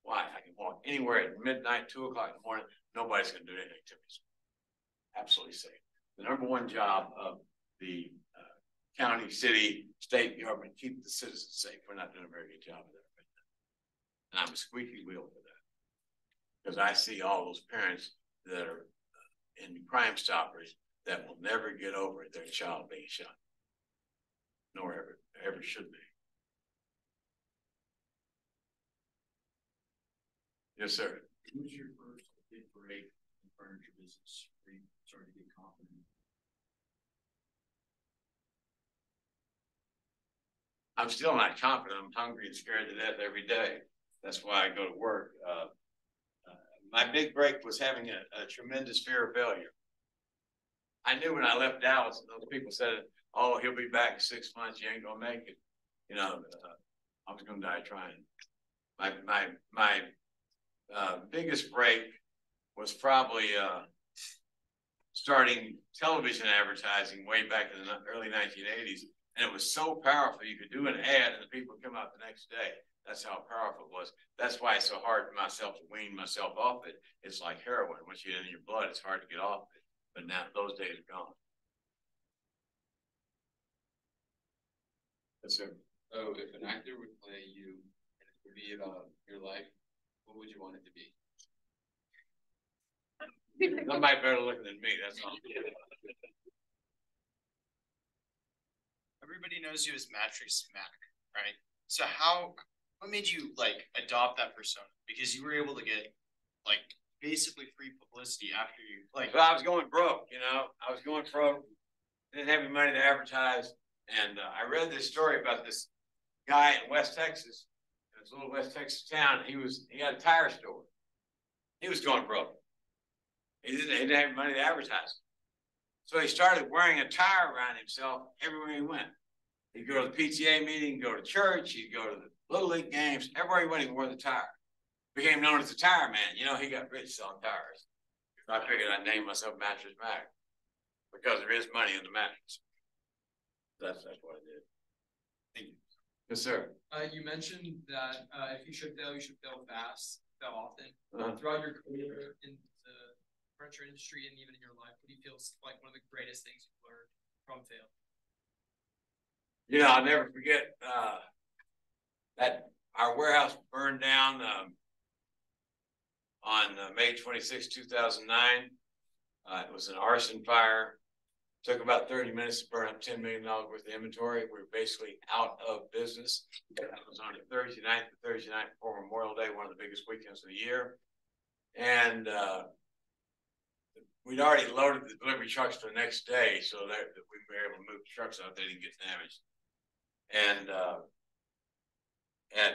Why? I can walk anywhere at midnight, 2 o'clock in the morning. Nobody's going to do anything to me. Absolutely safe. The #1 job of the county, city, state government, keep the citizens safe. We're not doing a very good job of that right now. And I'm a squeaky wheel for that. Because I see all those parents that are in Crime Stoppers that will never get over their child being shot. Nor ever should be. Yes, sir. Who was your first big break in the furniture business where you started to get confident? I'm still not confident. I'm hungry and scared to death every day. That's why I go to work. My big break was having a tremendous fear of failure. I knew when I left Dallas, and those people said, "Oh, he'll be back in 6 months. You ain't gonna make it." I was gonna die trying. My biggest break was probably starting television advertising way back in the early 1980s. And it was so powerful. You could do an ad and the people would come out the next day. That's how powerful it was. That's why it's so hard for myself to wean myself off it. It's like heroin. Once you get it in your blood, it's hard to get off it. But now those days are gone. Yes, sir. So if an actor would play you and it would be about your life, what would you want it to be? Somebody better looking than me, that's all. Everybody knows you as Mattress Mack, right? So what made you like adopt that persona? Because you were able to get like basically free publicity after you like. Well, I was going broke, you know. I was going broke, didn't have any money to advertise, and I read this story about this guy in West Texas, in this little West Texas town. He had a tire store. He was going broke. He didn't have money to advertise. So he started wearing a tire around himself everywhere he went. He'd go to the PTA meeting, go to church, he'd go to the Little League games, everywhere he went, he wore the tire. Became known as the tire man. You know, he got rich selling tires. I figured I'd name myself Mattress Mack because there is money in the mattress. That's what I did. Thank you. Yes, sir. You mentioned that if you should fail fast, fail often. Throughout your career in the furniture industry and even in your life, what do you feel is like one of the greatest things you've learned from fail? You know, I'll never forget that our warehouse burned down on May 26, 2009. It was an arson fire. Took about 30 minutes to burn up $10 million worth of inventory. We were basically out of business. It was on a Thursday night before Memorial Day, one of the biggest weekends of the year. And we'd already loaded the delivery trucks for the next day so that we were able to move the trucks out. They didn't get damaged. And at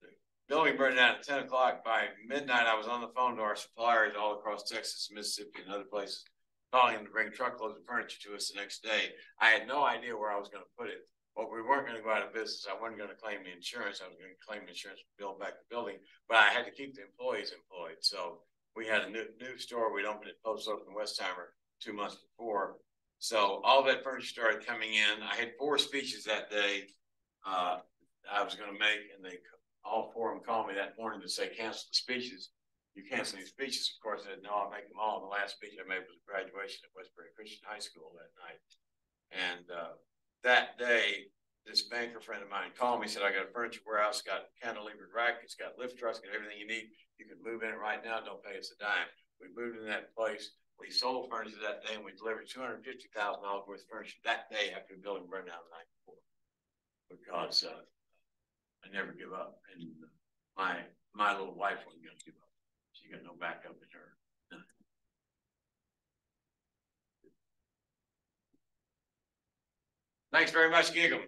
the building burned down at 10 o'clock. By midnight, I was on the phone to our suppliers all across Texas, Mississippi, and other places, calling them to bring truckloads of furniture to us the next day. I had no idea where I was going to put it. Well, we weren't going to go out of business. I wasn't going to claim the insurance. I was going to claim the insurance to build back the building, but I had to keep the employees employed. So we had a new store. We'd opened at Post Oak in Westheimer 2 months before. So all that furniture started coming in. I had 4 speeches that day I was going to make, and all 4 of them called me that morning to say, cancel the speeches. You cancel these speeches. Of course, I said, no, I'll make them all. The last speech I made was graduation at Westbury Christian High School that night. And that day, this banker friend of mine called me, said, I got a furniture warehouse, got cantilevered rack, it's got lift trucks, got everything you need. You can move in it right now, don't pay us a dime. We moved in that place. We sold furniture that day, and we delivered $250,000 worth of furniture that day after the building burned down the night before. Because I never give up, and my little wife wasn't going to give up. She got no backup in her. Thanks very much, Giggle.